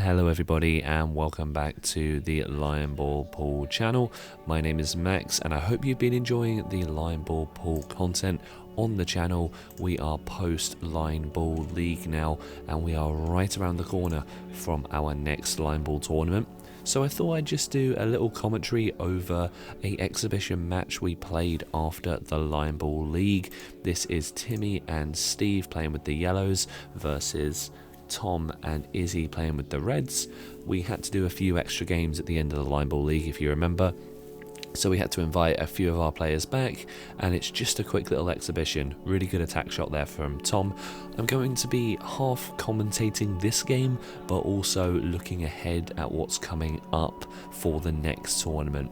Hello everybody and welcome back to the Lion Ball Pool channel. My name is Max and I hope you've been enjoying the Lion Ball Pool content on the channel. We are post Lion Ball League now and we are right around the corner from our next Lion Ball tournament. So I thought I'd just do a little commentary over a exhibition match we played after the Lion Ball League. This is Timmy and Steve playing with the Yellows versus Tom and Izzy playing with the Reds. We had to do a few extra games at the end of the Lion Ball League, if you remember. So we had to invite a few of our players back, and it's just a quick little exhibition. Really good attack shot there from Tom. I'm going to be half commentating this game, but also looking ahead at what's coming up for the next tournament.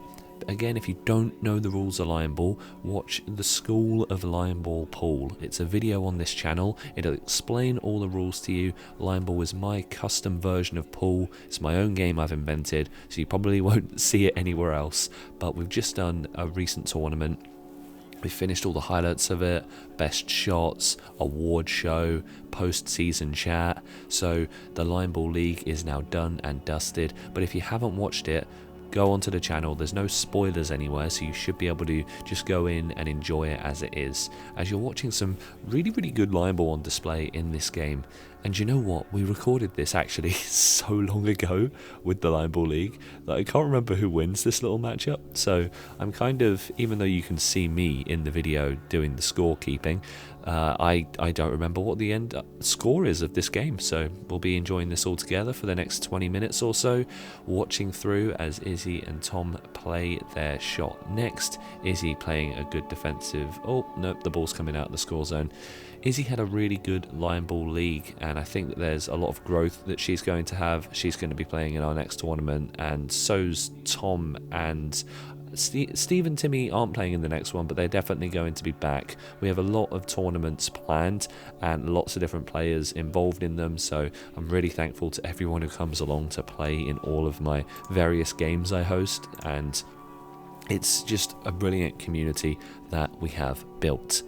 Again, if you don't know the rules of Lion Ball, watch the School of Lion Ball Pool. It's a video on this channel. It'll explain all the rules to you. Lion Ball is my custom version of pool. It's my own game I've invented, so you probably won't see it anywhere else. But we've just done a recent tournament. We finished all the highlights of it, best shots, award show, post-season chat. So the Lion Ball League is now done and dusted. But if you haven't watched it, go onto the channel. There's no spoilers anywhere, so you should be able to just go in and enjoy it as it is, as you're watching some really good Lion Ball on display in this game. And you know what, we recorded this actually so long ago with the Lion Ball League that I can't remember who wins this little matchup. So I'm kind of, even though you can see me in the video doing the scorekeeping, I don't remember what the end score is of this game. So we'll be enjoying this all together for the next 20 minutes or so, watching through as Izzy and Tom play their shot next. Izzy playing a good defensive, oh nope, the ball's coming out of the score zone. Izzy had a really good Lion Ball League, and I think that there's a lot of growth that she's going to have. She's going to be playing in our next tournament, and so's Tom and Steve and Timmy aren't playing in the next one, but they're definitely going to be back. We have a lot of tournaments planned and lots of different players involved in them, so I'm really thankful to everyone who comes along to play in all of my various games I host, and it's just a brilliant community that we have built.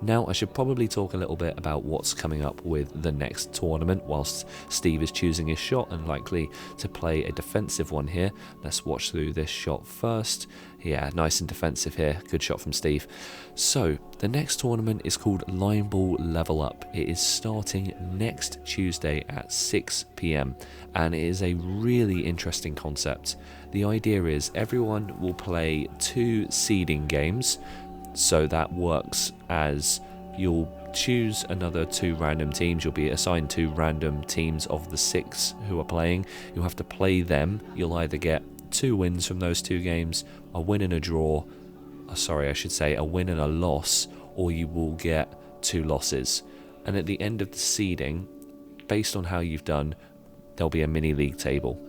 Now I should probably talk a little bit about what's coming up with the next tournament whilst Steve is choosing his shot and likely to play a defensive one here. Let's watch through this shot first. Yeah, nice and defensive here. Good shot from Steve. So the next tournament is called Lion Ball Level Up. It is starting next Tuesday at 6 PM and it is a really interesting concept. The idea is everyone will play 2 seeding games. So that works as you'll choose another 2 random teams. You'll be assigned 2 random teams of the 6 who are playing. You'll have to play them. You'll either get 2 wins from those 2 games, a win and a draw, a win and a loss, or you will get 2 losses. And at the end of the seeding, based on how you've done, there'll be a mini league table.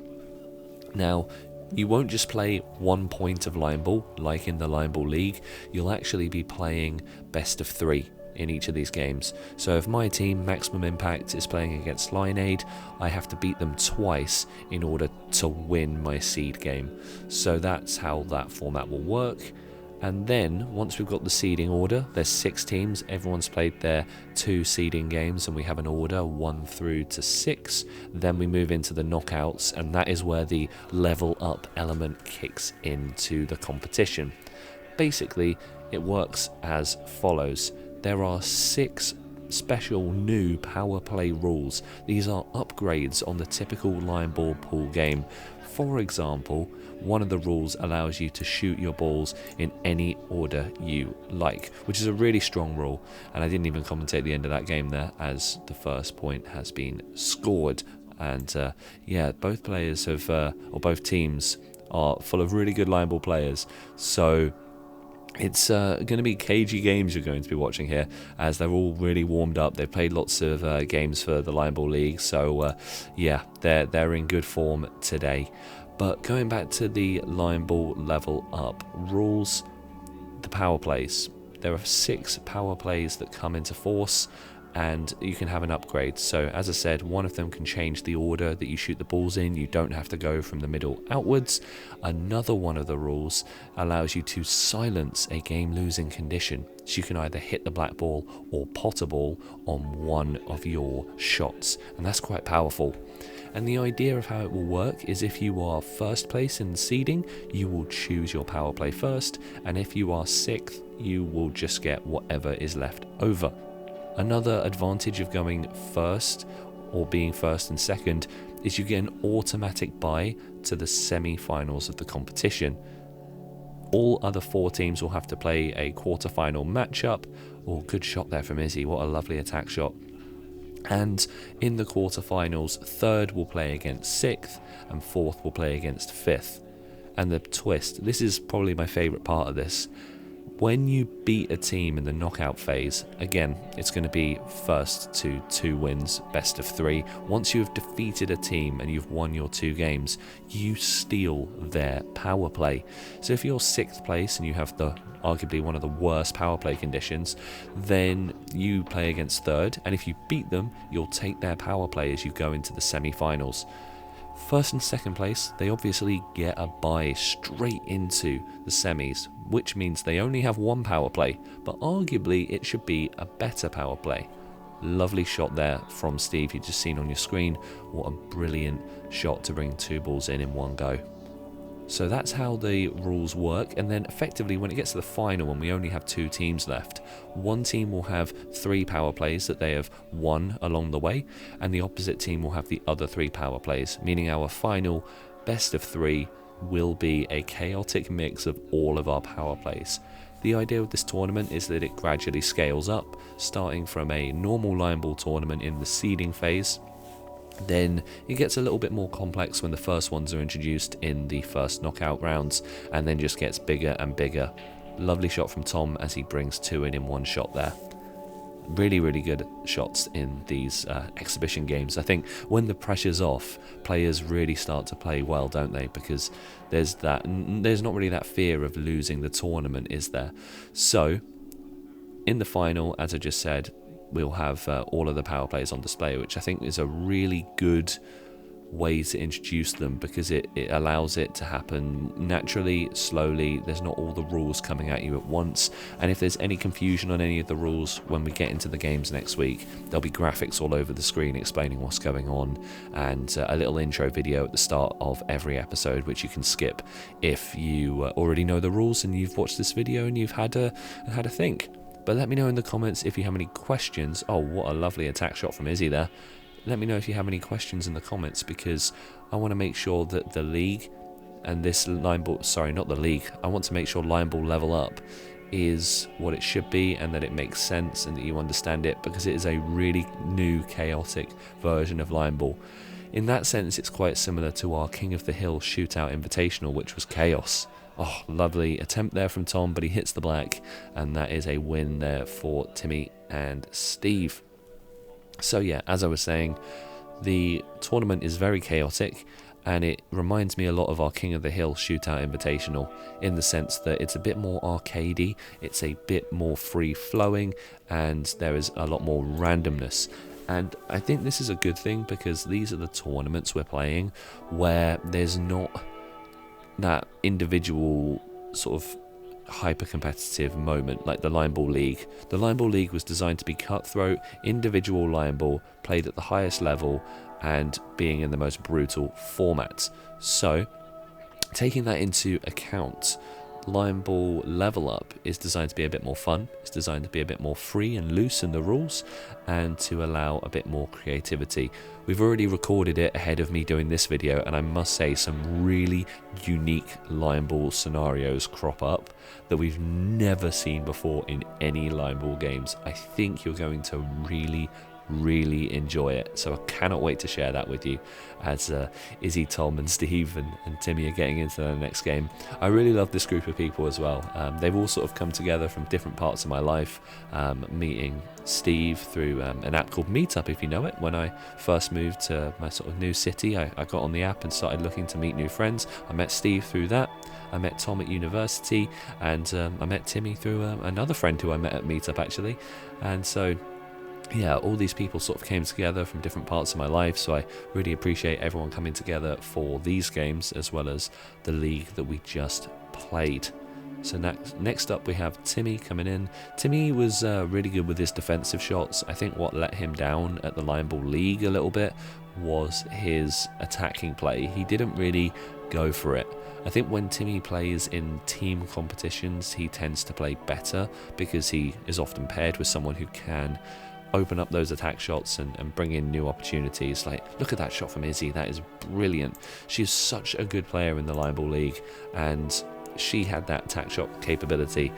Now, you won't just play 1 point of Lion Ball like in the Lion Ball League. You'll actually be playing best of 3 in each of these games. So if my team, Maximum Impact, is playing against Lionade, I have to beat them twice in order to win my seed game. So that's how that format will work. And then, once we've got the seeding order, there's 6 teams, everyone's played their 2 seeding games, and we have an order 1 through to 6. Then we move into the knockouts, and that is where the level up element kicks into the competition. Basically, it works as follows. There are 6 special new power play rules. These are upgrades on the typical Lion Ball Pool game. For example, one of the rules allows you to shoot your balls in any order you like, which is a really strong rule, and I didn't even commentate the end of that game there as the first point has been scored. And yeah, both players have, or both teams are full of really good Lion Ball players, so it's going to be cagey games you're going to be watching here, as they're all really warmed up. They've played lots of games for the Lion Ball League, so yeah, they're in good form today. But going back to the Lion Ball Level Up rules, the power plays. There are 6 power plays that come into force, and you can have an upgrade. So as I said, one of them can change the order that you shoot the balls in. You don't have to go from the middle outwards. Another one of the rules allows you to silence a game losing condition, so you can either hit the black ball or pot a ball on one of your shots, and that's quite powerful. And the idea of how it will work is if you are first place in the seeding, you will choose your power play first, and if you are 6th, you will just get whatever is left over. Another advantage of going first or being first and second is you get an automatic bye to the semi-finals of the competition. All other 4 teams will have to play a quarter-final matchup. Oh, good shot there from Izzy, what a lovely attack shot. And in the quarter-finals, 3rd will play against 6th and 4th will play against 5th. And the twist, this is probably my favourite part of this, when you beat a team in the knockout phase, again, it's going to be first to 2 wins, best of 3. Once you have defeated a team and you've won your 2 games, you steal their power play. So if you're 6th place and you have arguably one of the worst power play conditions, then you play against 3rd, and if you beat them, you'll take their power play as you go into the semi-finals. 1st and 2nd place, they obviously get a bye straight into the semis, which means they only have 1 power play, but arguably it should be a better power play. Lovely shot there from Steve, you've just seen on your screen. What a brilliant shot to bring 2 balls in one go. So that's how the rules work, and then effectively when it gets to the final and we only have 2 teams left, one team will have 3 power plays that they have won along the way, and the opposite team will have the other 3 power plays, meaning our final best of 3 will be a chaotic mix of all of our power plays. The idea of this tournament is that it gradually scales up, starting from a normal line ball tournament in the seeding phase. Then it gets a little bit more complex when the first ones are introduced in the first knockout rounds, and then just gets bigger and bigger. Lovely shot from Tom as he brings 2 in one shot there. Really, really good shots in these exhibition games. I think when the pressure's off, players really start to play well, don't they? Because there's not really that fear of losing the tournament, is there? So in the final, as I just said, we'll have all of the power plays on display, which I think is a really good way to introduce them, because it allows it to happen naturally, slowly. There's not all the rules coming at you at once, and if there's any confusion on any of the rules when we get into the games next week, there'll be graphics all over the screen explaining what's going on, and a little intro video at the start of every episode which you can skip if you already know the rules and you've watched this video and you've had a think. But let me know in the comments if you have any questions. Oh, what a lovely attack shot from Izzy there. Let me know if you have any questions in the comments, because I want to make sure that the league and this line ball, sorry, not the league, I want to make sure line ball level up is what it should be, and that it makes sense and that you understand it, because it is a really new chaotic version of line ball. In that sense, it's quite similar to our King of the Hill Shootout Invitational, which was chaos. Oh, lovely attempt there from Tom, but he hits the black, and that is a win there for Timmy and Steve. So yeah, as I was saying, the tournament is very chaotic, and it reminds me a lot of our King of the Hill Shootout Invitational, in the sense that it's a bit more arcadey, it's a bit more free-flowing, and there is a lot more randomness. And I think this is a good thing, because these are the tournaments we're playing where there's not that individual sort of hyper-competitive moment like the Line Ball League. The Line Ball League was designed to be cutthroat, individual line ball, played at the highest level, and being in the most brutal formats. So, taking that into account, Line Ball Level Up is designed to be a bit more fun. It's designed to be a bit more free and loose in the rules, and to allow a bit more creativity. We've already recorded it ahead of me doing this video, and I must say some really unique line ball scenarios crop up that we've never seen before in any line ball games. I think you're going to really enjoy it, so I cannot wait to share that with you as Izzy, Tom and Steve and Timmy are getting into the next game. I really love this group of people as well. They've all sort of come together from different parts of my life, meeting Steve through an app called Meetup, if you know it. When I first moved to my sort of new city, I got on the app and started looking to meet new friends. I met Steve through that. I met Tom at university, and I met Timmy through another friend who I met at Meetup actually. And so yeah, all these people sort of came together from different parts of my life, so I really appreciate everyone coming together for these games, as well as the league that we just played. So next up we have Timmy coming in. Timmy was really good with his defensive shots. I think what let him down at the Line Ball League a little bit was his attacking play. He didn't really go for it. I think when Timmy plays in team competitions, he tends to play better because he is often paired with someone who can open up those attack shots and bring in new opportunities. Like, look at that shot from Izzy. That is brilliant. She's such a good player in the Lion Ball League, and she had that attack shot capability.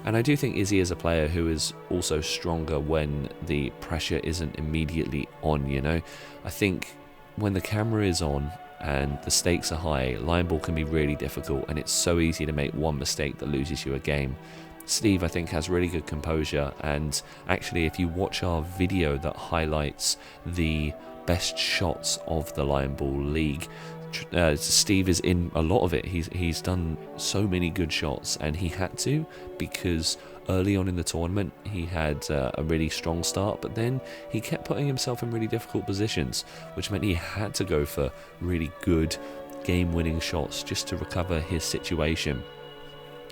And I do think Izzy is a player who is also stronger when the pressure isn't immediately on, you know. I think when the camera is on and the stakes are high, Lion Ball can be really difficult, and it's so easy to make one mistake that loses you a game. Steve, I think, has really good composure, and actually if you watch our video that highlights the best shots of the Lion Ball League, Steve is in a lot of it. He's done so many good shots, and he had to, because early on in the tournament he had a really strong start, but then he kept putting himself in really difficult positions, which meant he had to go for really good game-winning shots just to recover his situation.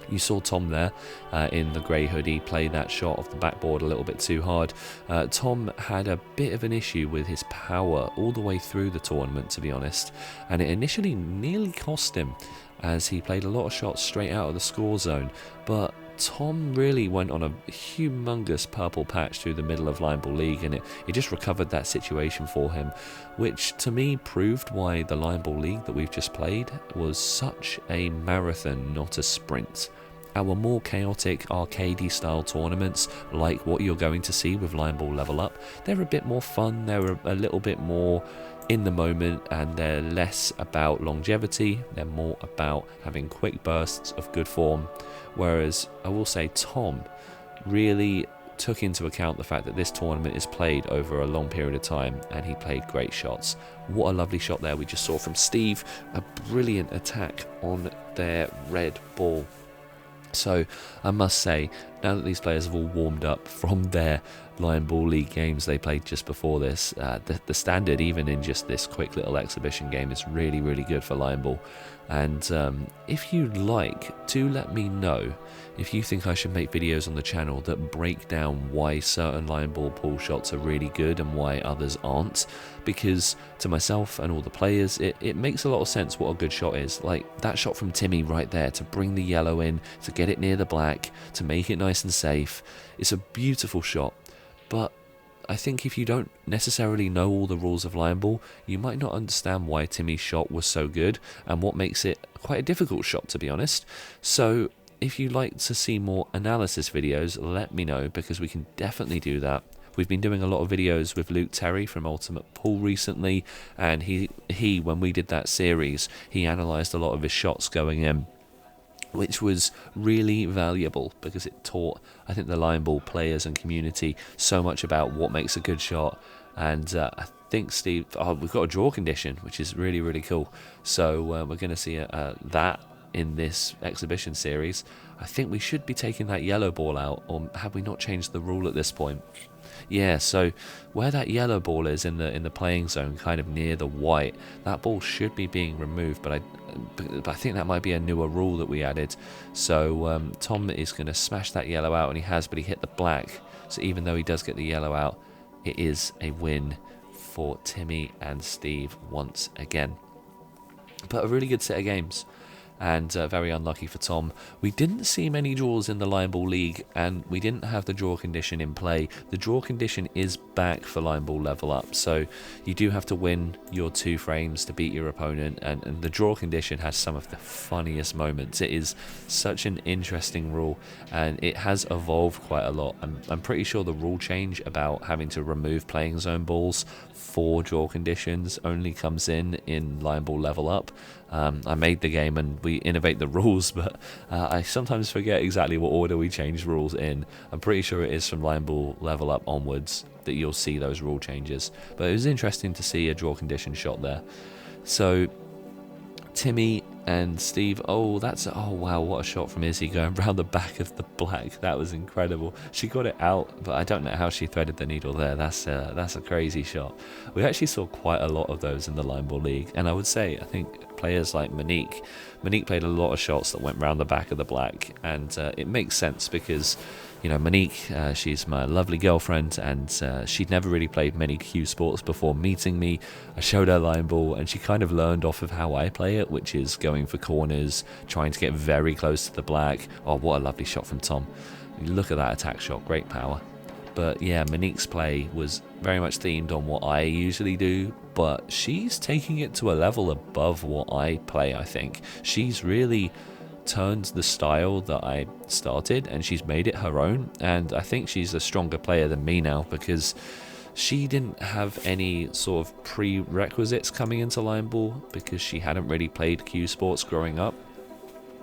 You saw Tom there in the grey hoodie play that shot off the backboard a little bit too hard. Tom had a bit of an issue with his power all the way through the tournament, to be honest, and it initially nearly cost him as he played a lot of shots straight out of the score zone, but Tom really went on a humongous purple patch through the middle of Lion Ball League, and it just recovered that situation for him, which to me proved why the Lion Ball League that we've just played was such a marathon, not a sprint. Our more chaotic, arcadey style tournaments, like what you're going to see with Lion Ball Level Up, they're a bit more fun, they're a little bit more in the moment, and they're less about longevity, they're more about having quick bursts of good form. Whereas I will say Tom really took into account the fact that this tournament is played over a long period of time, and he played great shots. What a lovely shot there we just saw from Steve, a brilliant attack on their red ball. So I must say, now that these players have all warmed up from their Lion Ball League games they played just before this, the standard, even in just this quick little exhibition game, is really, really good for Lion Ball. And if you'd like, do let me know if you think I should make videos on the channel that break down why certain Lion Ball pool shots are really good and why others aren't, because to myself and all the players, it makes a lot of sense what a good shot is. Like that shot from Timmy right there, to bring the yellow in, to get it near the black, to make it nice and safe. It's a beautiful shot, but I think if you don't necessarily know all the rules of Lion Ball, you might not understand why Timmy's shot was so good and what makes it quite a difficult shot, to be honest. So if you'd like to see more analysis videos, let me know, because we can definitely do that. We've been doing a lot of videos with Luke Terry from Ultimate Pool recently, and he when we did that series, he analysed a lot of his shots going in, which was really valuable because it taught, I think, the Lion Ball players and community so much about what makes a good shot. And I think, Steve, we've got a draw condition, which is really, really cool. So we're going to see that in this exhibition series. I think we should be taking that yellow ball out, or have we not changed the rule at this point? Yeah, so where that yellow ball is in the playing zone, kind of near the white, that ball should be being removed, but I think that might be a newer rule that we added. So Tom is going to smash that yellow out, and he has, but he hit the black. So even though he does get the yellow out, it is a win for Timmy and Steve once again. But a really good set of games, and very unlucky for Tom. We didn't see many draws in the Lion Ball League, and we didn't have the draw condition in play. The draw condition is back for Lion Ball Level Up, so you do have to win your 2 frames to beat your opponent, and the draw condition has some of the funniest moments. It is such an interesting rule, and it has evolved quite a lot. I'm pretty sure the rule change about having to remove playing zone balls for draw conditions only comes in Lion Ball Level Up. I made the game and we innovate the rules, but I sometimes forget exactly what order we change rules in. I'm pretty sure it is from Lion Ball Level Up onwards that you'll see those rule changes. But it was interesting to see a draw condition shot there. So Timmy and Steve, oh wow, what a shot from Izzy going round the back of the black. That was incredible. She got it out, but I don't know how she threaded the needle there. That's a crazy shot. We actually saw quite a lot of those in the Lion Ball League, and I would say, I think players like Monique. Monique played a lot of shots that went round the back of the black, and it makes sense because, you know, Monique, she's my lovely girlfriend, and she'd never really played many cue sports before meeting me. I showed her line ball, and she kind of learned off of how I play it, which is going for corners, trying to get very close to the black. Oh, what a lovely shot from Tom. Look at that attack shot, great power. But yeah, Monique's play was very much themed on what I usually do, but she's taking it to a level above what I play, I think. She's really turned the style that I started, and she's made it her own, and I think she's a stronger player than me now, because she didn't have any sort of prerequisites coming into line ball, because she hadn't really played cue sports growing up.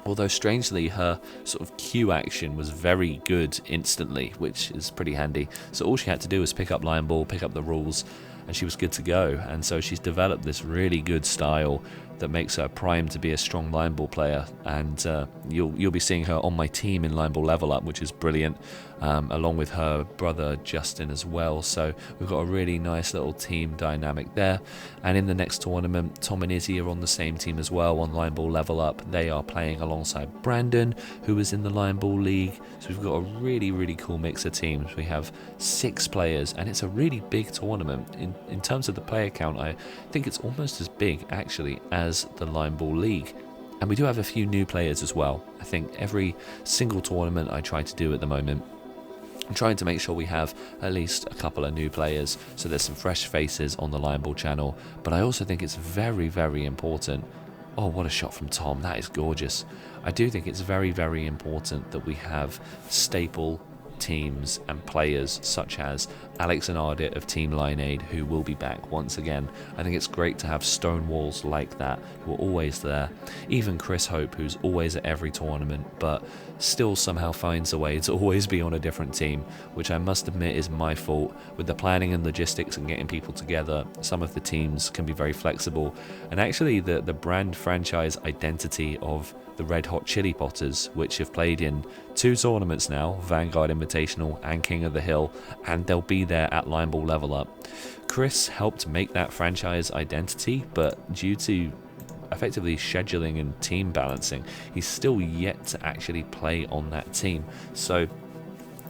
Although strangely, her sort of cue action was very good instantly, which is pretty handy. So all she had to do was pick up line ball, pick up the rules, and she was good to go. And so she's developed this really good style that makes her primed to be a strong line ball player. And you'll be seeing her on my team in line ball level up, which is brilliant, along with her brother Justin as well. So we've got a really nice little team dynamic there. And in the next tournament, Tom and Izzy are on the same team as well on line ball level up. They are playing alongside Brandon, who is in the line ball league. So we've got a really, really cool mix of teams. We have 6 players, and it's a really big tournament. In terms of the player count, I think it's almost as big actually as the line ball league. And we do have a few new players as well. I think every single tournament I try to do at the moment, I'm trying to make sure we have at least a couple of new players, so there's some fresh faces on the Line Ball channel. But I also think it's very, very important. Oh, what a shot from Tom. That is gorgeous. I do think it's very, very important that we have staple teams and players such as Alex and Ardit of Team Lineaid, who will be back once again. I think it's great to have stonewalls like that who are always there. Even Chris Hope, who's always at every tournament but still somehow finds a way to always be on a different team, which I must admit is my fault. With the planning and logistics and getting people together, some of the teams can be very flexible, and actually the brand franchise identity of the Red Hot Chili Potters, which have played in 2 tournaments now, Vanguard Invitational and King of the Hill, and they'll be there at Line Ball Level Up. Chris helped make that franchise identity, but due to effectively scheduling and team balancing, he's still yet to actually play on that team. So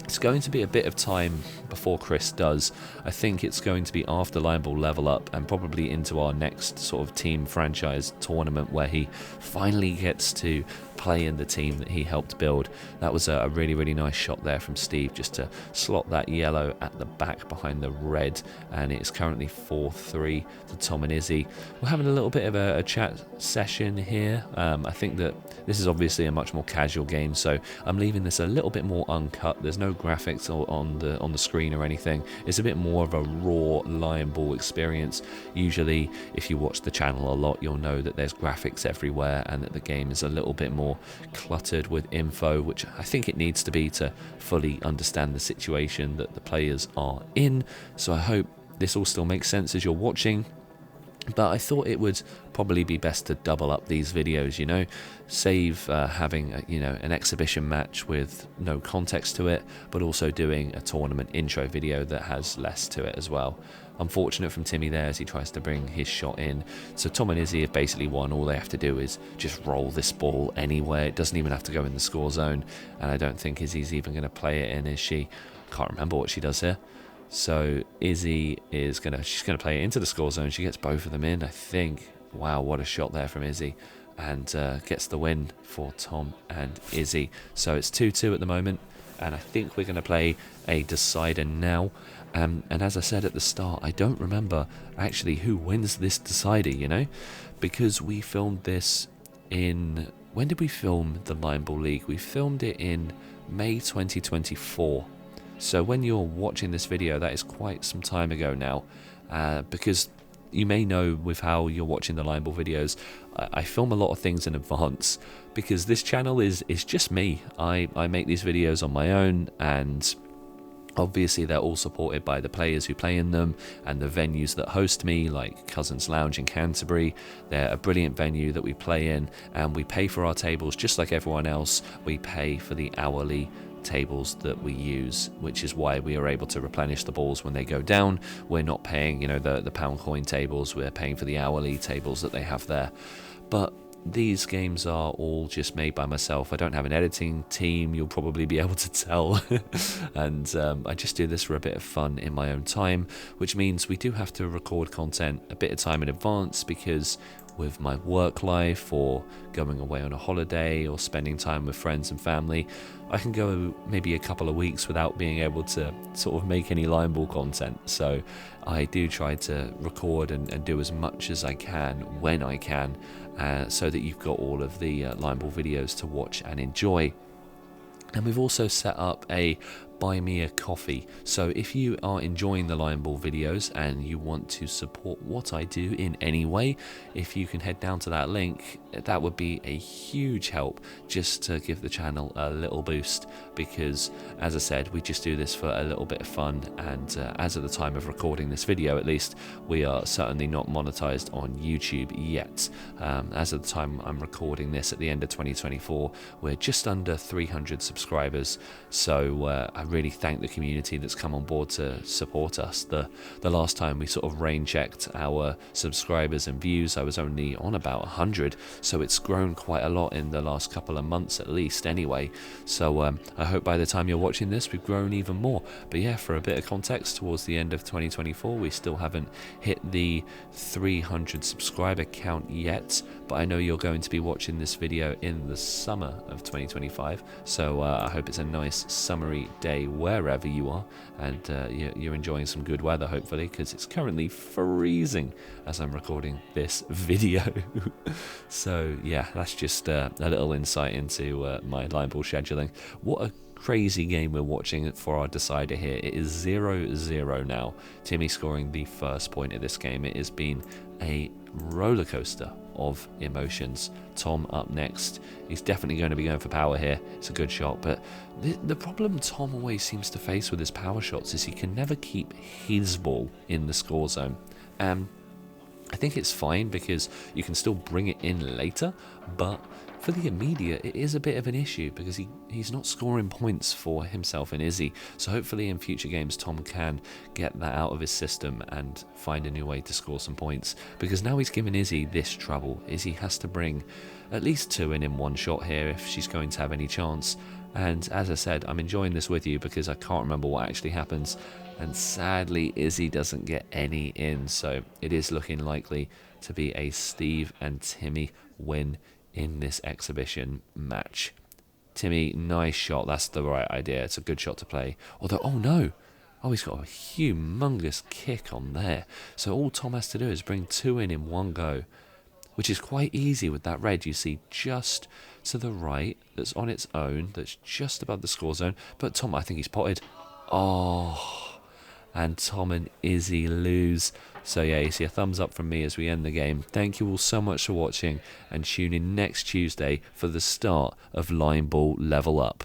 it's going to be a bit of time before Chris does. I think it's going to be after Line Ball Level Up and probably into our next sort of team franchise tournament where he finally gets to play in the team that he helped build. That was a really, really nice shot there from Steve, just to slot that yellow at the back behind the red, and it's currently 4-3 to Tom and Izzy. We're having a little bit of a chat session here. I think that this is obviously a much more casual game, so I'm leaving this a little bit more uncut. There's no graphics on the screen or anything. It's a bit more of a raw Line Ball experience. Usually if you watch the channel a lot, you'll know that there's graphics everywhere and that the game is a little bit more cluttered with info, which I think it needs to be to fully understand the situation that the players are in. So I hope this all still makes sense as you're watching. But I thought it would probably be best to double up these videos, you know, save having an exhibition match with no context to it, but also doing a tournament intro video that has less to it as well. Unfortunate from Timmy there as he tries to bring his shot in. So Tom and Izzy have basically won. All they have to do is just roll this ball anywhere. It doesn't even have to go in the score zone, and I don't think Izzy's even going to play it in, is she? Can't remember what she does here. So Izzy is she's gonna play it into the score zone. She gets both of them in, I think. Wow, what a shot there from Izzy, and gets the win for Tom and Izzy. So it's 2-2 at the moment, and I think we're gonna play a decider now. And as I said at the start, I don't remember actually who wins this decider, you know, because we filmed this in, when did we film the Line Ball League? We filmed it in May 2024. So when you're watching this video, that is quite some time ago now, because you may know with how you're watching the Line Ball videos, I film a lot of things in advance because this channel is just me. I make these videos on my own, and obviously they're all supported by the players who play in them and the venues that host me, like Cousins Lounge in Canterbury. They're a brilliant venue that we play in, and we pay for our tables just like everyone else. We pay for the hourly tables that we use, which is why we are able to replenish the balls when they go down. We're not paying, the pound coin tables, we're paying for the hourly tables that they have there. But these games are all just made by myself. I don't have an editing team, you'll probably be able to tell. And I just do this for a bit of fun in my own time, which means we do have to record content a bit of time in advance, because with my work life or going away on a holiday or spending time with friends and family, I can go maybe a couple of weeks without being able to sort of make any Lion Ball content. So I do try to record and do as much as I can when I can, so that you've got all of the Lion Ball videos to watch and enjoy. And we've also set up a Buy Me a Coffee. So if you are enjoying the Lion Ball videos and you want to support what I do in any way, if you can head down to that link, that would be a huge help, just to give the channel a little boost, because as I said, we just do this for a little bit of fun, and as of the time of recording this video at least, we are certainly not monetized on YouTube yet. As of the time I'm recording this at the end of 2024, we're just under 300 subscribers, so I really thank the community that's come on board to support us. The last time we sort of rain checked our subscribers and views, I was only on about 100, so it's grown quite a lot in the last couple of months at least anyway. So I hope by the time you're watching this we've grown even more. But yeah, for a bit of context, towards the end of 2024 we still haven't hit the 300 subscriber count yet, but I know you're going to be watching this video in the summer of 2025, so I hope it's a nice summery day wherever you are, and you're enjoying some good weather hopefully, because it's currently freezing as I'm recording this video. So yeah, that's just a little insight into my Lion Ball scheduling. What a crazy game we're watching for our decider here. It is 0-0 now. Timmy scoring the first point of this game. It has been a roller coaster of emotions. Tom up next. He's definitely going to be going for power here. It's a good shot, but the problem Tom always seems to face with his power shots is he can never keep his ball in the score zone. I think it's fine because you can still bring it in later, but for the immediate it is a bit of an issue because he's not scoring points for himself and Izzy. So hopefully in future games Tom can get that out of his system and find a new way to score some points, because now he's given Izzy this trouble. Izzy has to bring at least 2 in one shot here if she's going to have any chance. And as I said, I'm enjoying this with you because I can't remember what actually happens, and sadly Izzy doesn't get any in, so it is looking likely to be a Steve and Timmy win in this exhibition match. Timmy, nice shot. That's the right idea. It's a good shot to play. Although, oh no, he's got a humongous kick on there. So all Tom has to do is bring 2 in one go, which is quite easy with that red you see just to the right, that's on its own, that's just above the score zone. But Tom, I think he's potted. Oh, and Tom and Izzy lose. So yeah, you see a thumbs up from me as we end the game. Thank you all so much for watching, and tune in next Tuesday for the start of Lion Ball Level Up.